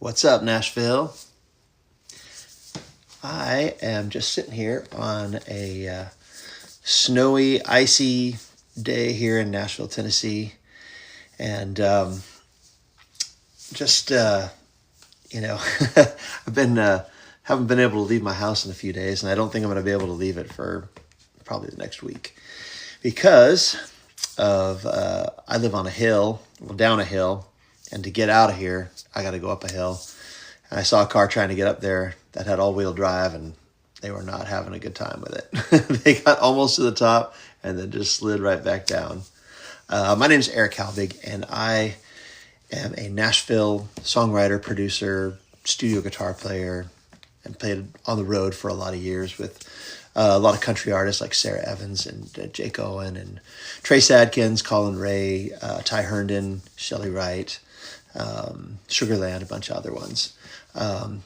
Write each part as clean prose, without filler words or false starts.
What's up, Nashville? I am just sitting here on a snowy, icy day here in Nashville, Tennessee, and just I've been haven't been able to leave my house in a few days, and I don't think I'm going to be able to leave it for probably the next week because of I live on a hill, down a hill, and to get out of here, I got to go up a hill. And I saw a car trying to get up there that had all-wheel drive, and they were not having a good time with it. They got almost to the top and then just slid right back down. My name is Eric Halbig, and I am a Nashville songwriter, producer, studio guitar player, and played on the road for a lot of years with a lot of country artists like Sarah Evans and Jake Owen and Trace Adkins, Colin Ray, Ty Herndon, Shelley Wright, Sugarland, a bunch of other ones. And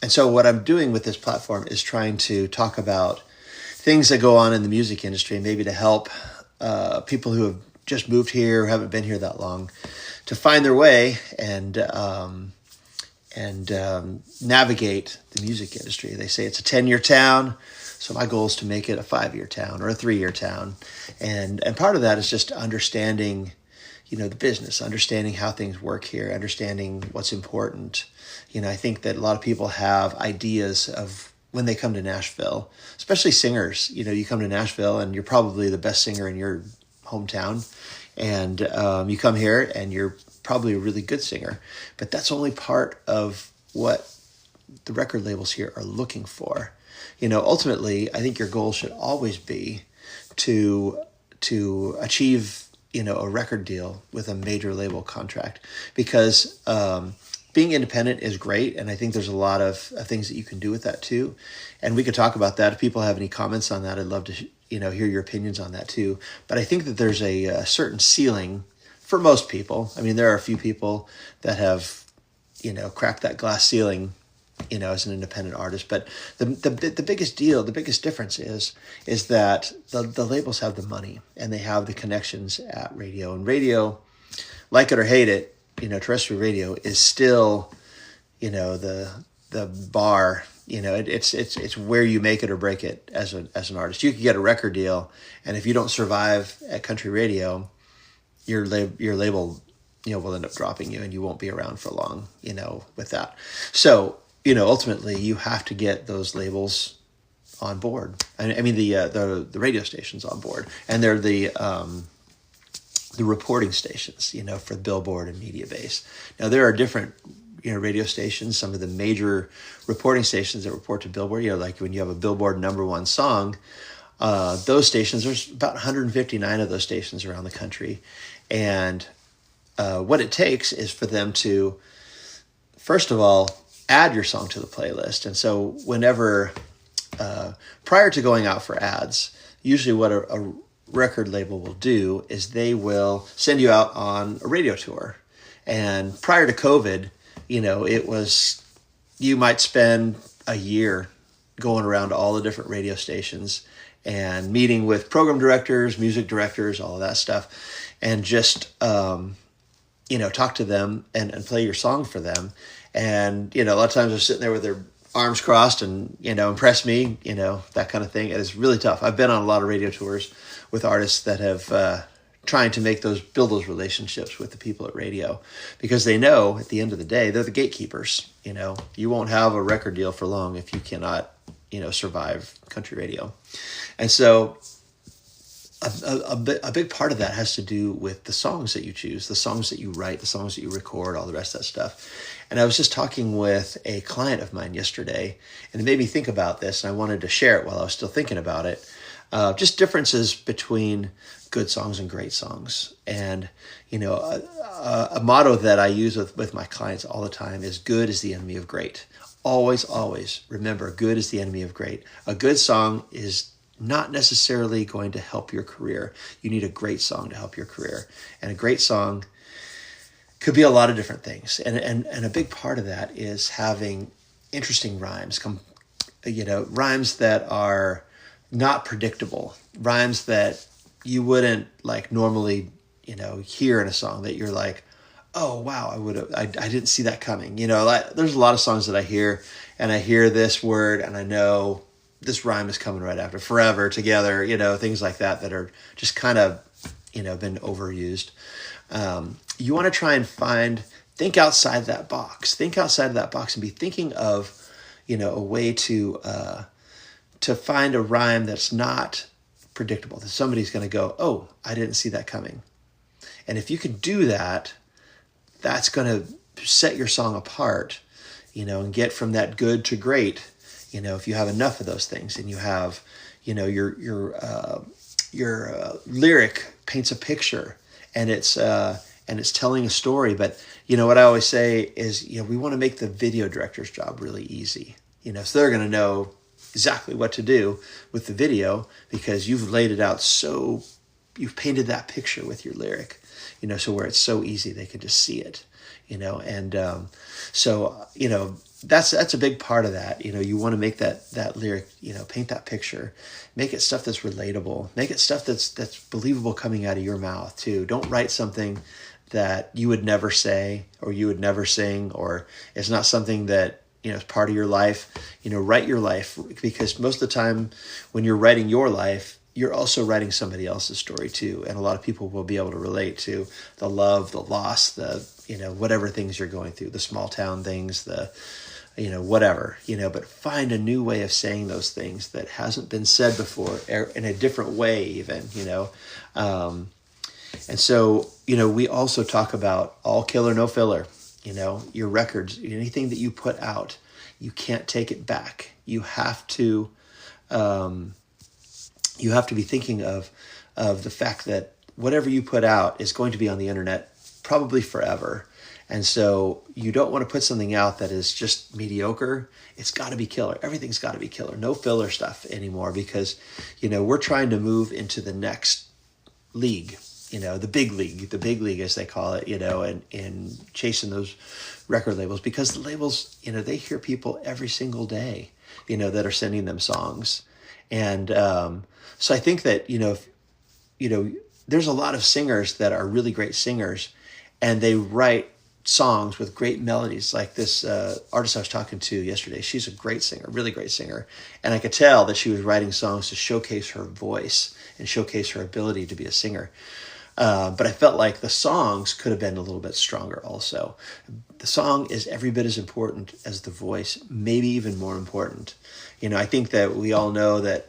so what I'm doing with this platform is trying to talk about things that go on in the music industry, maybe to help people who have just moved here, haven't been here that long, to find their way and navigate the music industry. They say it's a 10-year town, so my goal is to make it a 5-year town or a 3-year town. And part of that is just understanding, the business, understanding how things work here, understanding what's important. I think that a lot of people have ideas of when they come to Nashville, especially singers. You come to Nashville and you're probably the best singer in your hometown. And you come here and you're probably a really good singer. But that's only part of what the record labels here are looking for. Ultimately, I think your goal should always be to achieve, a record deal with a major label contract, because being independent is great, and I think there's a lot of things that you can do with that too. And we could talk about that. If people have any comments on that, I'd love to hear your opinions on that too. But I think that there's a certain ceiling for most people. I mean, there are a few people that have cracked that glass ceiling as an independent artist. But the biggest deal, the biggest difference is that the labels have the money and they have the connections at radio. And radio, like it or hate it, terrestrial radio is still, the bar. It's where you make it or break it as an artist. You could get a record deal, and if you don't survive at country radio, your label, will end up dropping you, and you won't be around for long, with that. So, ultimately, you have to get those labels on board. I mean, the radio stations on board, and they're the reporting stations, for Billboard and Media Base. Now, there are different, radio stations, some of the major reporting stations that report to Billboard, like when you have a Billboard #1 song, those stations, there's about 159 of those stations around the country. And what it takes is for them to, first of all, add your song to the playlist. And so whenever, prior to going out for ads, usually what a record label will do is they will send you out on a radio tour. And prior to COVID, it was, you might spend a year going around to all the different radio stations and meeting with program directors, music directors, all of that stuff, and just, talk to them and play your song for them. And, a lot of times they're sitting there with their arms crossed and, impress me, that kind of thing. And it's really tough. I've been on a lot of radio tours with artists that have trying to build those relationships with the people at radio, because they know at the end of the day, they're the gatekeepers. You won't have a record deal for long if you cannot, survive country radio. And so a big part of that has to do with the songs that you choose, the songs that you write, the songs that you record, all the rest of that stuff. And I was just talking with a client of mine yesterday, and it made me think about this, and I wanted to share it while I was still thinking about it. Just differences between good songs and great songs. And, a motto that I use with my clients all the time is good is the enemy of great. Always, always remember, good is the enemy of great. A good song is not necessarily going to help your career. You need a great song to help your career. And a great song could be a lot of different things. And a big part of that is having interesting rhymes, rhymes that are not predictable, rhymes that you wouldn't normally, hear in a song that you're like, oh wow, I didn't see that coming. There's a lot of songs that I hear, and I hear this word and I know this rhyme is coming right after, forever together, things like that are just kind of, been overused. You want to try and think outside that box, and be thinking of, a way to find a rhyme that's not predictable, that somebody's going to go, oh, I didn't see that coming. And if you can do that, that's going to set your song apart, and get from that good to great. If you have enough of those things, and you have, your lyric paints a picture, and it's telling a story. But what I always say is, we want to make the video director's job really easy. So they're going to know exactly what to do with the video because you've laid it out, so you've painted that picture with your lyric, so where it's so easy they can just see it, and so that's a big part of that. You want to make that lyric, paint that picture, make it stuff that's relatable, make it stuff that's believable coming out of your mouth too. Don't write something that you would never say or you would never sing, or it's not something that is part of your life. Write your life, because most of the time when you're writing your life, you're also writing somebody else's story too. And a lot of people will be able to relate to the love, the loss, the, whatever things you're going through, the small town things, the, whatever, but find a new way of saying those things that hasn't been said before, in a different way even, and so, we also talk about all killer, no filler. Your records, anything that you put out, you can't take it back. You have to be thinking of the fact that whatever you put out is going to be on the internet probably forever. And so you don't want to put something out that is just mediocre. It's got to be killer. Everything's got to be killer. No filler stuff anymore, because, we're trying to move into the next league. The big league as they call it, and chasing those record labels, because the labels, they hear people every single day, that are sending them songs. And so I think that, there's a lot of singers that are really great singers, and they write songs with great melodies. Like this artist I was talking to yesterday, she's a great singer, really great singer. And I could tell that she was writing songs to showcase her voice and showcase her ability to be a singer. But I felt like the songs could have been a little bit stronger also. The song is every bit as important as the voice, maybe even more important. I think that we all know that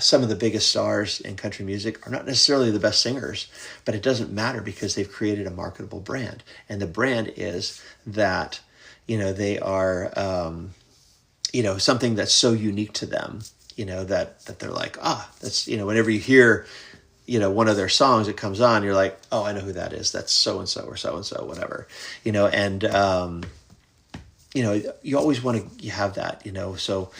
some of the biggest stars in country music are not necessarily the best singers, but it doesn't matter because they've created a marketable brand. And the brand is that, they are, something that's so unique to them, that they're like, that's, whenever you hear, one of their songs that comes on, you're like, oh, I know who that is. That's so-and-so or so-and-so, whatever, and, you always want to have that, so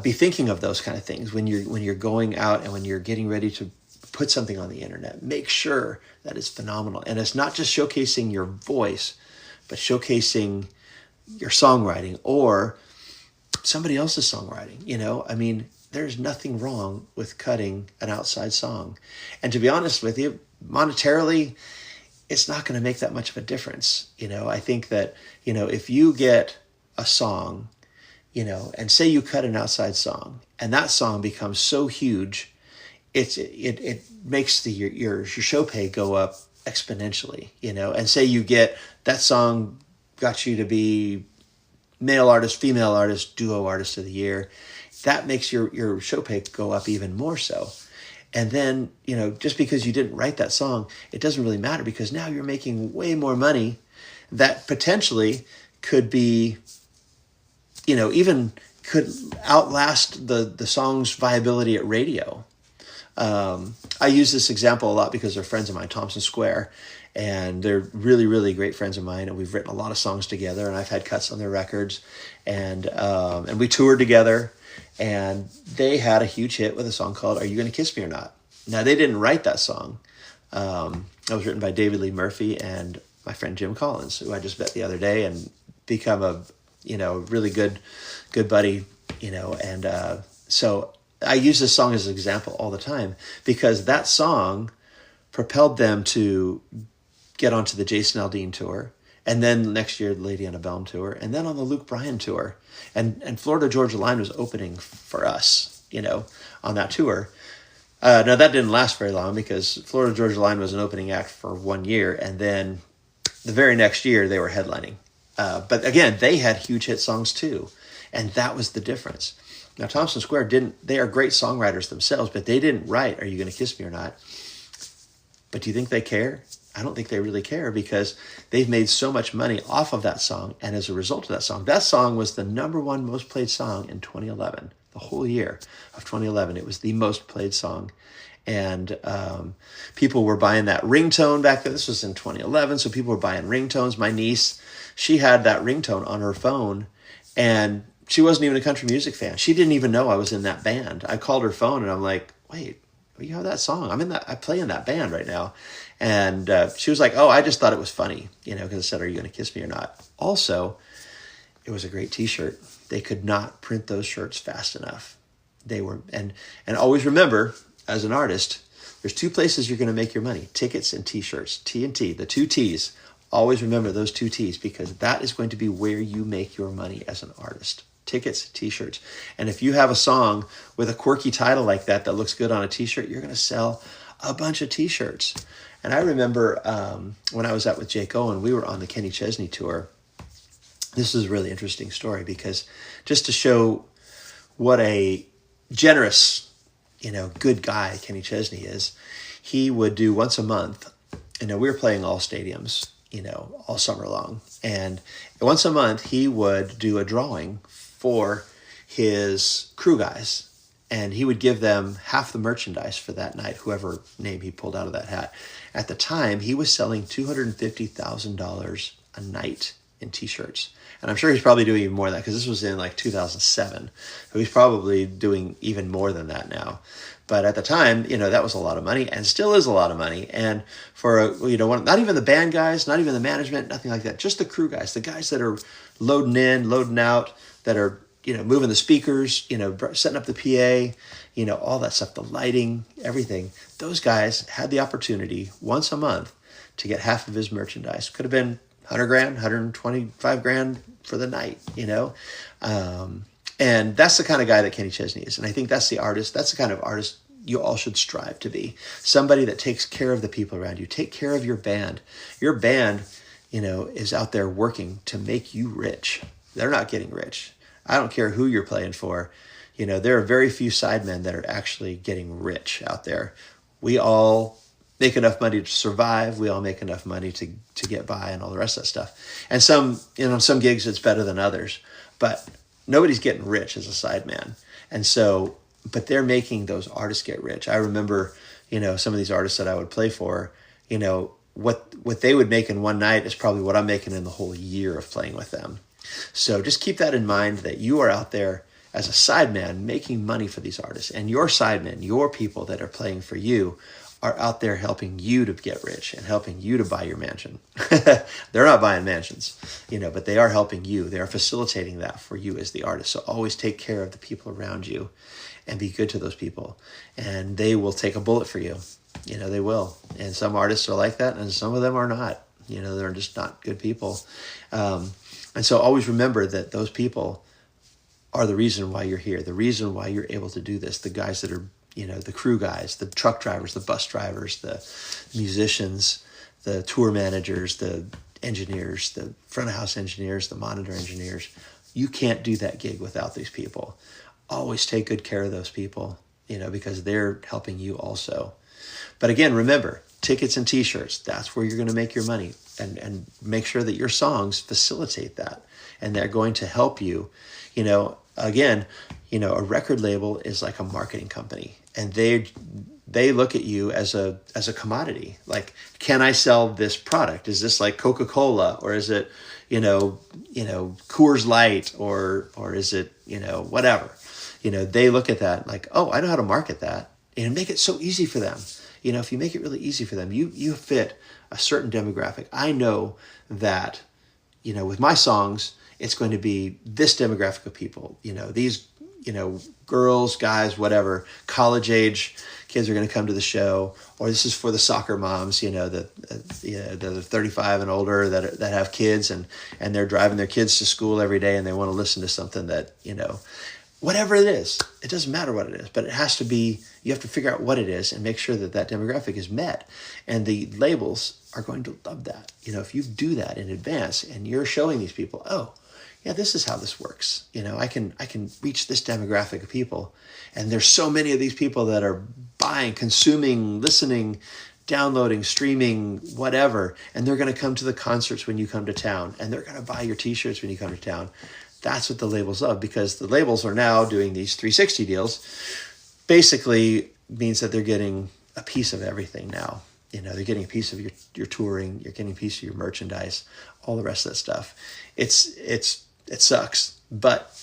be thinking of those kind of things when you're going out and when you're getting ready to put something on the internet. Make sure that it's phenomenal. And it's not just showcasing your voice, but showcasing your songwriting or somebody else's songwriting. There's nothing wrong with cutting an outside song. And to be honest with you, monetarily, it's not going to make that much of a difference. I think that, if you get a song, and say you cut an outside song and that song becomes so huge, it makes your show pay go up exponentially, and say you get that song got you to be male artist, female artist, duo artist of the year. That makes your show pay go up even more so. And then, just because you didn't write that song, it doesn't really matter, because now you're making way more money that potentially could be, even could outlast the song's viability at radio. I use this example a lot because they're friends of mine, Thompson Square, and they're really, really great friends of mine. And we've written a lot of songs together, and I've had cuts on their records, and we toured together. And they had a huge hit with a song called Are You Gonna Kiss Me or Not? Now, they didn't write that song. It was written by David Lee Murphy and my friend Jim Collins, who I just met the other day and become a, really good buddy, and so I use this song as an example all the time because that song propelled them to get onto the Jason Aldean tour. And then next year, the Lady Antebellum tour, and then on the Luke Bryan tour. And Florida Georgia Line was opening for us, on that tour. Now, that didn't last very long because Florida Georgia Line was an opening act for 1 year, and then the very next year, they were headlining. But again, they had huge hit songs too, and that was the difference. Now, Thompson Square they are great songwriters themselves, but they didn't write Are You Gonna Kiss Me or Not? But do you think they care? I don't think they really care because they've made so much money off of that song. And as a result of that song was the number one most played song in 2011. The whole year of 2011, it was the most played song. And people were buying that ringtone back then. This was in 2011, so people were buying ringtones. My niece, she had that ringtone on her phone, and she wasn't even a country music fan. She didn't even know I was in that band. I called her phone, and I'm like, wait, you have that song? I play in that band right now. And she was like, oh, I just thought it was funny, because it said, Are you going to kiss me or not? Also, it was a great t-shirt. They could not print those shirts fast enough. They were, and always remember, as an artist, there's two places you're going to make your money: tickets and t-shirts. T&T, the two T's. Always remember those two T's, because that is going to be where you make your money as an artist. Tickets, t-shirts. And if you have a song with a quirky title like that looks good on a t-shirt, you're going to sell a bunch of t-shirts. And I remember when I was out with Jake Owen, we were on the Kenny Chesney tour. This is a really interesting story, because just to show what a generous, good guy Kenny Chesney is, he would do once a month. We were playing all stadiums, all summer long. And once a month, he would do a drawing for his crew guys. And he would give them half the merchandise for that night, whoever name he pulled out of that hat. At the time, he was selling $250,000 a night in t-shirts. And I'm sure he's probably doing even more than that, because this was in like 2007. So he's probably doing even more than that now. But at the time, that was a lot of money, and still is a lot of money. And for, not even the band guys, not even the management, nothing like that, just the crew guys, the guys that are loading in, loading out, that are, moving the speakers, setting up the PA, all that stuff, the lighting, everything. Those guys had the opportunity once a month to get half of his merchandise. Could have been 100 grand, 125 grand for the night, and that's the kind of guy that Kenny Chesney is. And I think that's the kind of artist you all should strive to be. Somebody that takes care of the people around you. Take care of your band. Your band, is out there working to make you rich. They're not getting rich. I don't care who you're playing for. There are very few sidemen that are actually getting rich out there. We all make enough money to survive. We all make enough money to get by and all the rest of that stuff. And some gigs it's better than others, but nobody's getting rich as a sideman. And so, but they're making those artists get rich. I remember, some of these artists that I would play for, what they would make in one night is probably what I'm making in the whole year of playing with them. So just keep that in mind, that you are out there as a sideman making money for these artists, and your sidemen, your people that are playing for you, are out there helping you to get rich and helping you to buy your mansion. They're not buying mansions, but they are helping you. They are facilitating that for you as the artist. So always take care of the people around you and be good to those people, and they will take a bullet for you. They will. And some artists are like that, and some of them are not. They're just not good people. And so always remember that those people are the reason why you're here, the reason why you're able to do this. The guys that are, the crew guys, the truck drivers, the bus drivers, the musicians, the tour managers, the engineers, the front of house engineers, the monitor engineers. You can't do that gig without these people. Always take good care of those people, because they're helping you also. But again, remember, tickets and t-shirts, that's where you're going to make your money. And make sure that your songs facilitate that. And they're going to help you. Again, a record label is like a marketing company. And they look at you as a commodity. Like, can I sell this product? Is this like Coca-Cola? Or is it, Coors Light? Or is it, whatever? They look at that like, oh, I know how to market that. And make it so easy for them. If you make it really easy for them, you fit a certain demographic. I know that, with my songs, it's going to be this demographic of people. These, girls, guys, whatever, college age kids are going to come to the show, or this is for the soccer moms, the 35 and older that have kids and they're driving their kids to school every day and they want to listen to something that, whatever it is, it doesn't matter what it is, but it has to be, you have to figure out what it is and make sure that that demographic is met. And the labels are going to love that. If you do that in advance and you're showing these people, oh, yeah, this is how this works. I can reach this demographic of people. And there's so many of these people that are buying, consuming, listening, downloading, streaming, whatever. And they're going to come to the concerts when you come to town. And they're going to buy your t-shirts when you come to town. That's what the labels love, because the labels are now doing these 360 deals. Basically means that they're getting a piece of everything now. They're getting a piece of your touring. You're getting a piece of your merchandise, all the rest of that stuff. It sucks, but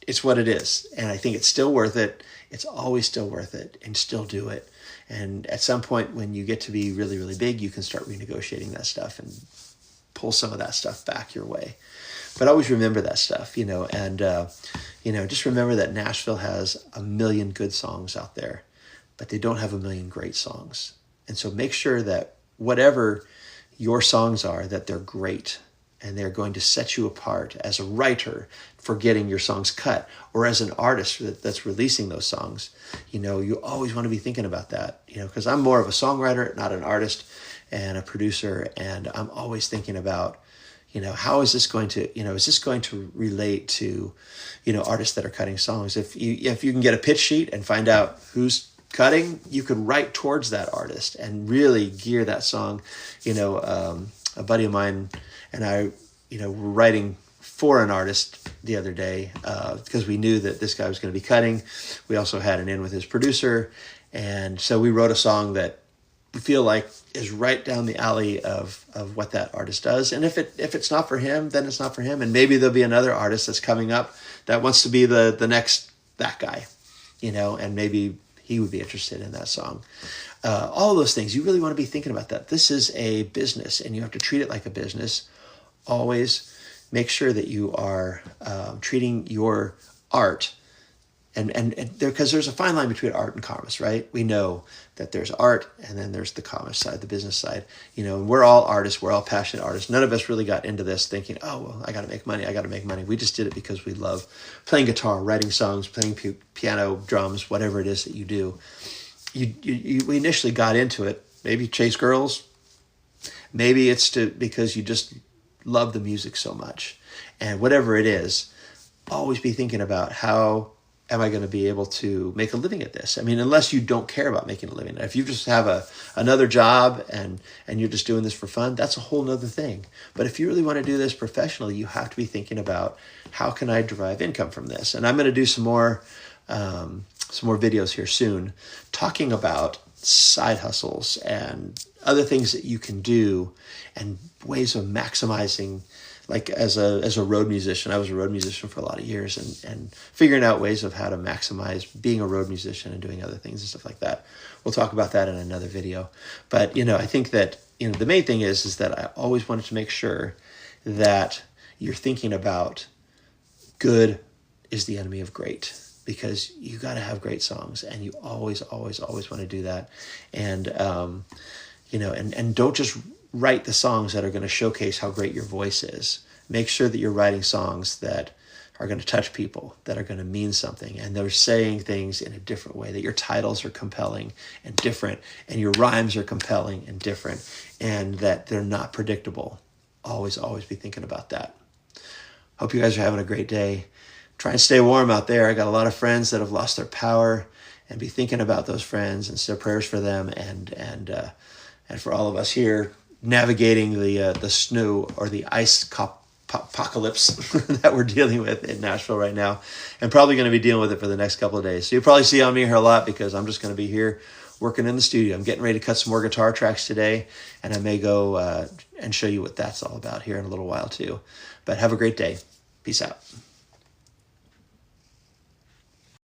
it's what it is. And I think it's still worth it. It's always still worth it, and still do it. And at some point when you get to be really, really big, you can start renegotiating that stuff and pull some of that stuff back your way. But always remember that stuff, and just remember that Nashville has 1 million good songs out there, but they don't have 1 million great songs. And so make sure that whatever your songs are, that they're great. And they're going to set you apart as a writer for getting your songs cut, or as an artist that's releasing those songs. You always want to be thinking about that, because I'm more of a songwriter, not an artist and a producer. And I'm always thinking about, how is this going to, is this going to relate to, artists that are cutting songs? If you can get a pitch sheet and find out who's cutting, you could write towards that artist and really gear that song. A buddy of mine and I, were writing for an artist the other day because we knew that this guy was going to be cutting. We also had an in with his producer. And so we wrote a song that we feel like is right down the alley of what that artist does. And if it's not for him, then it's not for him. And maybe there'll be another artist that's coming up that wants to be the next, that guy, and maybe he would be interested in that song. All those things, you really want to be thinking about that. This is a business and you have to treat it like a business. Always make sure that you are treating your art and because there's a fine line between art and commerce, right? We know that there's art and then there's the commerce side, the business side. And we're all artists. We're all passionate artists. None of us really got into this thinking, oh, well, I got to make money. We just did it because we love playing guitar, writing songs, playing piano, drums, whatever it is that you do. We initially got into it, maybe chase girls. Maybe it's because you just love the music so much. And whatever it is, always be thinking about, how am I going to be able to make a living at this? I mean, unless you don't care about making a living. If you just have another job and you're just doing this for fun, that's a whole nother thing. But if you really want to do this professionally, you have to be thinking about, how can I derive income from this? And I'm going to do some more videos here soon talking about side hustles and other things that you can do and ways of maximizing. Like as a road musician, I was a road musician for a lot of years, and figuring out ways of how to maximize being a road musician and doing other things and stuff like that. We'll talk about that in another video. But, I think that, the main thing is that I always wanted to make sure that you're thinking about good is the enemy of great, because you got to have great songs, and you always, always, always want to do that. And, and don't just write the songs that are going to showcase how great your voice is. Make sure that you're writing songs that are going to touch people, that are going to mean something, and they're saying things in a different way, that your titles are compelling and different, and your rhymes are compelling and different, and that they're not predictable. Always, always be thinking about that. Hope you guys are having a great day. Try and stay warm out there. I got a lot of friends that have lost their power, and be thinking about those friends and say prayers for them, and for all of us here navigating the snow or the ice apocalypse that we're dealing with in Nashville right now, and probably going to be dealing with it for the next couple of days. So you'll probably see me here a lot, because I'm just going to be here working in the studio. I'm getting ready to cut some more guitar tracks today, and I may go and show you what that's all about here in a little while too. But have a great day. Peace out.